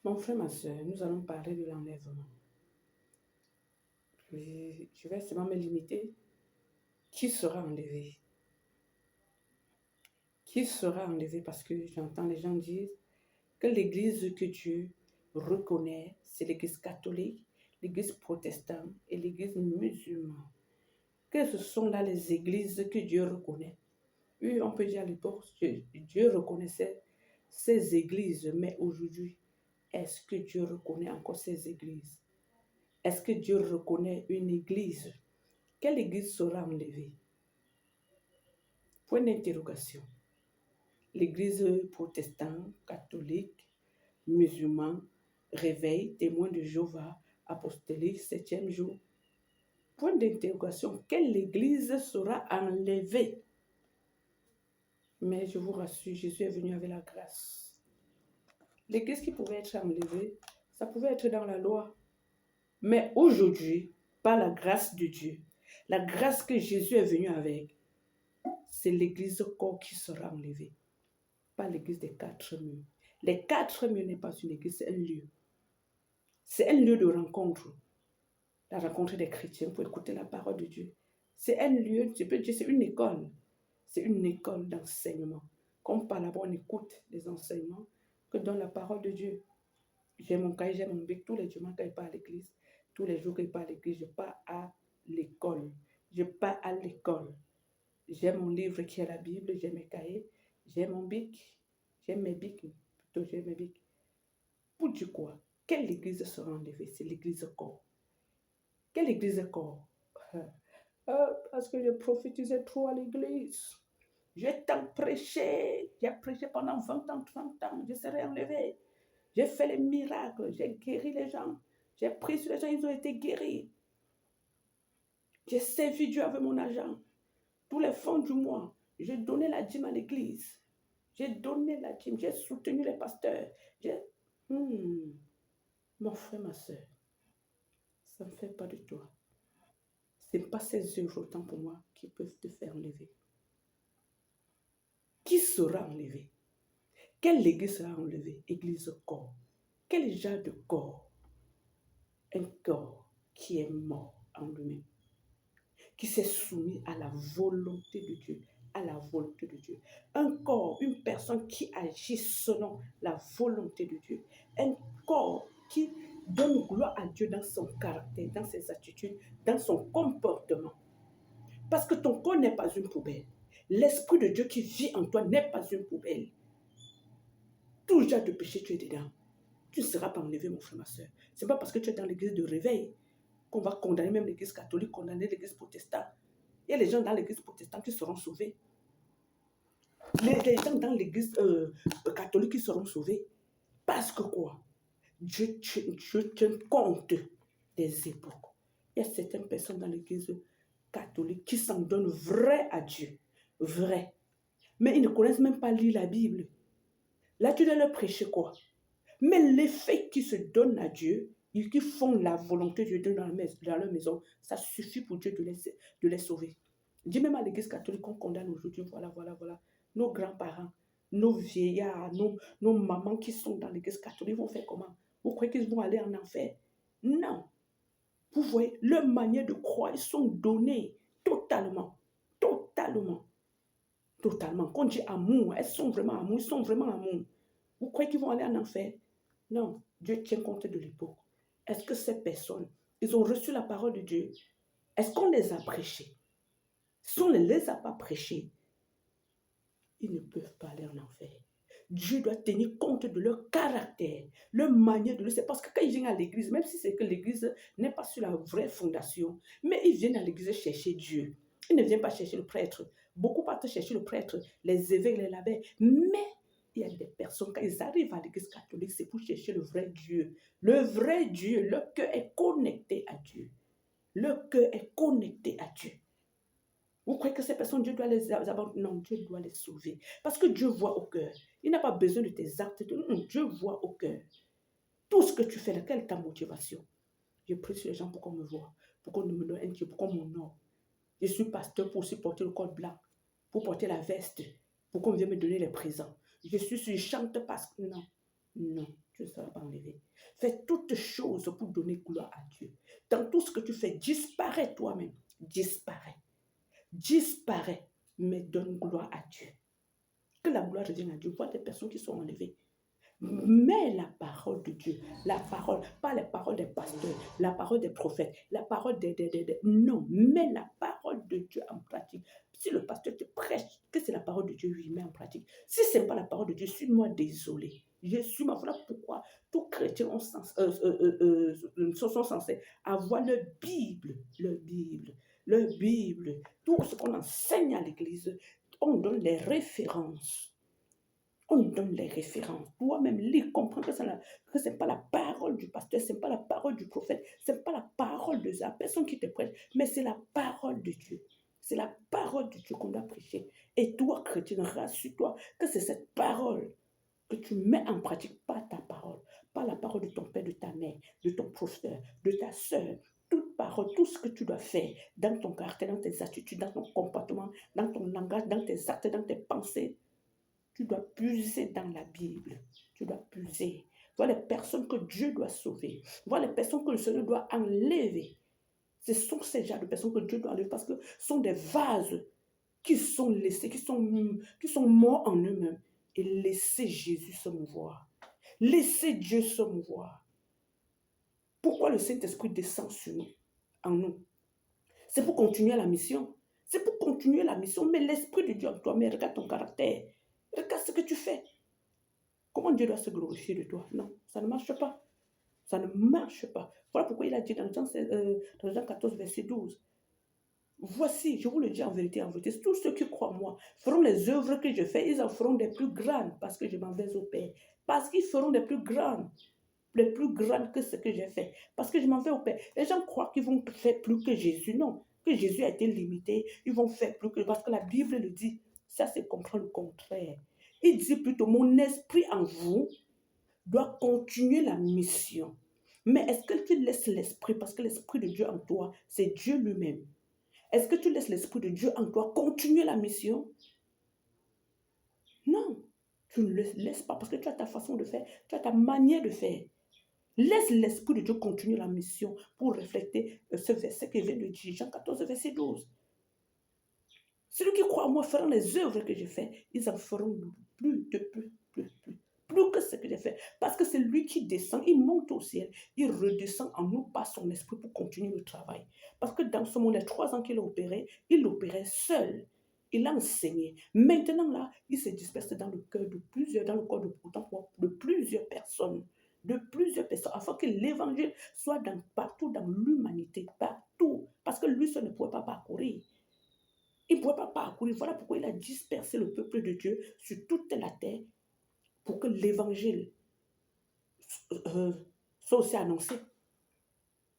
Mon frère, ma soeur, nous allons parler de l'enlèvement. Je vais seulement me limiter. Qui sera enlevé? Qui sera enlevé? Parce que j'entends les gens dire que l'église que Dieu reconnaît, c'est l'église catholique, l'église protestante et l'église musulmane. Que ce sont là les églises que Dieu reconnaît. Oui, on peut dire à l'époque, Dieu reconnaissait ces églises, mais aujourd'hui, est-ce que Dieu reconnaît encore ces églises? Est-ce que Dieu reconnaît une église? Quelle église sera enlevée? Point d'interrogation. L'église protestante, catholique, musulman, réveil, témoin de Jéhovah, apostolique, 7e jour. Point d'interrogation. Quelle église sera enlevée? Mais je vous rassure, Jésus est venu avec la grâce. L'église qui pouvait être enlevée, ça pouvait être dans la loi. Mais aujourd'hui, par la grâce de Dieu, la grâce que Jésus est venu avec, c'est l'église corps qui sera enlevée. Pas l'église des 4 murs. Les 4 murs n'est pas une église, c'est un lieu. C'est un lieu de rencontre. La rencontre des chrétiens pour écouter la parole de Dieu. C'est un lieu, je peux dire, c'est une école. C'est une école d'enseignement. Comme par là-bas, on écoute les enseignements que donne la parole de Dieu. J'ai mon cahier, j'ai mon bic. Tous les dimanches, quand je pars à l'église, tous les jours que je pars à l'église, je pars à l'école. Je pars à l'école. J'ai mon livre qui est la Bible, j'ai mes cahiers, j'ai mon bic, j'ai mes bics, plutôt j'ai mes bics. Pour dire quoi? Quelle église sera enlevée? C'est l'église corps. Quelle église corps? Parce que je prophétisais trop à l'église. J'ai tant prêché. J'ai prêché pendant 20 ans, 30 ans. Je serai enlevé. J'ai fait les miracles. J'ai guéri les gens. J'ai pris sur les gens, ils ont été guéris. J'ai servi Dieu avec mon argent. Tous les fonds du mois, j'ai donné la dîme à l'église. J'ai donné la dîme. J'ai soutenu les pasteurs. Mon frère, ma soeur, ça ne fait pas de toi. Ce n'est pas ces œuvres autant pour moi qui peuvent te faire enlever. Qui sera enlevé? Quelle église sera enlevée? Église corps. Quel genre de corps? Un corps qui est mort en lui-même, qui s'est soumis à la volonté de Dieu, à la volonté de Dieu. Un corps, une personne qui agit selon la volonté de Dieu. Un corps qui donne gloire à Dieu dans son caractère, dans ses attitudes, dans son comportement. Parce que ton corps n'est pas une poubelle. L'Esprit de Dieu qui vit en toi n'est pas une poubelle. Tout genre de péché, tu es dedans. Tu ne seras pas enlevé, mon frère, ma soeur. Ce n'est pas parce que tu es dans l'église de réveil qu'on va condamner même l'église catholique, condamner l'église protestante. Il y a les gens dans l'église protestante qui seront sauvés. Les gens dans l'église catholique qui seront sauvés. Parce que quoi? Dieu tient compte des époques. Il y a certaines personnes dans l'église catholique qui s'en donnent vrai à Dieu. Vrai. Mais ils ne connaissent même pas lire la Bible. Là, tu dois leur prêcher quoi? Mais l'effet qui se donne à Dieu, et qui font la volonté de Dieu dans leur maison, ça suffit pour Dieu de les sauver. Dis même à l'église catholique qu'on condamne aujourd'hui, voilà. Nos grands-parents, nos vieillards, nos mamans qui sont dans l'église catholique vont faire comment? Vous croyez qu'ils vont aller en enfer? Non. Vous voyez, leur manière de croire, ils sont donnés totalement. Quand on dit amour, elles sont vraiment amour, ils sont vraiment amour. Vous croyez qu'ils vont aller en enfer? Non, Dieu tient compte de l'époque. Est-ce que ces personnes, ils ont reçu la parole de Dieu? Est-ce qu'on les a prêchés? Si on ne les a pas prêchés, ils ne peuvent pas aller en enfer. Dieu doit tenir compte de leur caractère, leur manière de le faire. Parce que quand ils viennent à l'église, même si c'est que l'église n'est pas sur la vraie fondation, mais ils viennent à l'église chercher Dieu. Ils ne viennent pas chercher le prêtre. Beaucoup partent chercher le prêtre, les évêques, les abbés. Mais il y a des personnes, quand ils arrivent à l'église catholique, c'est pour chercher le vrai Dieu. Le vrai Dieu, leur cœur est connecté à Dieu. Leur cœur est connecté à Dieu. Vous croyez que ces personnes, Dieu doit les abandonner? Non, Dieu doit les sauver. Parce que Dieu voit au cœur. Il n'a pas besoin de tes actes. Non, Dieu voit au cœur. Tout ce que tu fais là, quelle est ta motivation? Je prie sur les gens pour qu'on me voie, pour qu'on me donne un Dieu, pour qu'on m'honore. Je suis pasteur pour aussi porter le col blanc, pour porter la veste, pour qu'on vienne me donner les présents. Je chante parce que non. tu ne seras pas enlevé. Fais toutes choses pour donner gloire à Dieu. Dans tout ce que tu fais, disparaît toi-même. Disparaît. Disparaît. Mais donne gloire à Dieu. Que la gloire revienne à Dieu. Vois des personnes qui sont enlevées. Mais la parole de Dieu, la parole, pas les paroles des pasteurs, la parole des prophètes, la parole non, mets la parole de Dieu en pratique. Si le pasteur te prêche que c'est la parole de Dieu, lui, met en pratique. Si ce n'est pas la parole de Dieu, suis-moi désolé. Je suis ma voilà pourquoi tous chrétiens sont censés avoir leur Bible, leur Bible. Tout ce qu'on enseigne à l'église, on donne les références. On donne les références. Toi-même, lis, comprends que ce n'est pas la parole du pasteur, ce n'est pas la parole du prophète, ce n'est pas la parole de la personne qui te prêche, mais c'est la parole de Dieu. C'est la parole de Dieu qu'on doit prêcher. Et toi, chrétien, rassure-toi que c'est cette parole que tu mets en pratique, pas ta parole, pas la parole de ton père, de ta mère, de ton professeur, de ta soeur. Toute parole, tout ce que tu dois faire dans ton caractère, dans tes attitudes, dans ton comportement, dans ton langage, dans tes actes, dans tes pensées, tu dois puiser dans la Bible. Tu dois puiser. Voilà les personnes que Dieu doit sauver. Voilà les personnes que le Seigneur doit enlever. Ce sont ces genres de personnes que Dieu doit enlever parce que ce sont des vases qui sont laissés, qui sont morts en eux-mêmes. Et laissez Jésus se mouvoir. Laissez Dieu se mouvoir. Pourquoi le Saint-Esprit descend sur nous, en nous? C'est pour continuer la mission. C'est pour continuer la mission. Mais l'Esprit de Dieu en toi, mais regarde ton caractère. Regarde ce que tu fais. Comment Dieu doit se glorifier de toi? Non, ça ne marche pas. Ça ne marche pas. Voilà pourquoi il a dit dans Jean 14, verset 12. Voici, je vous le dis en vérité, tous ceux qui croient en moi feront les œuvres que je fais, ils en feront des plus grandes parce que je m'en vais au Père. Parce qu'ils feront des plus grandes que ce que j'ai fait. Parce que je m'en vais au Père. Les gens croient qu'ils vont faire plus que Jésus. Non, que Jésus a été limité. Ils vont faire plus que... Parce que la Bible le dit. Ça, c'est comprendre le contraire. Il dit plutôt, mon esprit en vous doit continuer la mission. Mais est-ce que tu laisses l'esprit, parce que l'esprit de Dieu en toi, c'est Dieu lui-même. Est-ce que tu laisses l'esprit de Dieu en toi continuer la mission? Non, tu ne le laisses pas parce que tu as ta façon de faire, tu as ta manière de faire. Laisse l'esprit de Dieu continuer la mission pour refléter ce verset que je viens de dire, Jean 14, verset 12. Celui qui croit en moi fera les œuvres que je fais, ils en feront plus que ce que j'ai fait. Parce que c'est lui qui descend, il monte au ciel, il redescend en nous par son esprit pour continuer le travail. Parce que dans ce monde, les 3 ans qu'il a opéré, il opérait seul. Il a enseigné. Maintenant, là, il se disperse dans le cœur de plusieurs, dans le corps de plusieurs personnes. Afin que l'évangile soit partout dans l'humanité, partout. Parce que lui seul ne pouvait pas parcourir. Il ne pouvait pas parcourir. Voilà pourquoi il a dispersé le peuple de Dieu sur toute la terre pour que l'évangile soit aussi annoncé.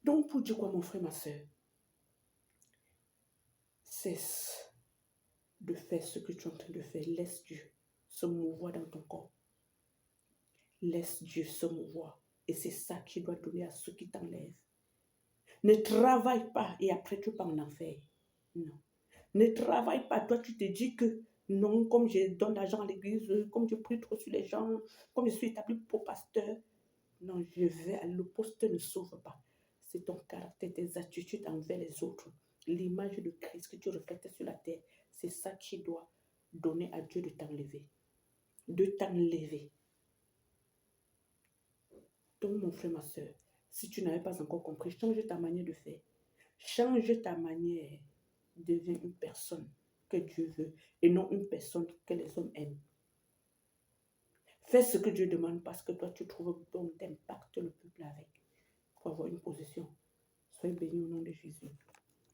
Donc, pour dire quoi, mon frère, ma soeur, cesse de faire ce que tu es en train de faire. Laisse Dieu se mouvoir dans ton corps. Laisse Dieu se mouvoir. Et c'est ça qu'il doit donner à ceux qui t'enlèvent. Ne travaille pas et après tu pars en enfer. Non. Ne travaille pas. Toi, tu te dis que non, comme je donne l'argent à l'église, comme je prie trop sur les gens, comme je suis établi pour pasteur, non, le poste ne sauve pas. C'est ton caractère, tes attitudes envers les autres, l'image de Christ que tu reflètes sur la terre. C'est ça qui doit donner à Dieu de t'enlever. De t'enlever. Donc, mon frère, ma soeur, si tu n'avais pas encore compris, change ta manière de faire. Change ta manière. Deviens une personne que Dieu veut et non une personne que les hommes aiment. Fais ce que Dieu demande parce que toi, tu trouves bon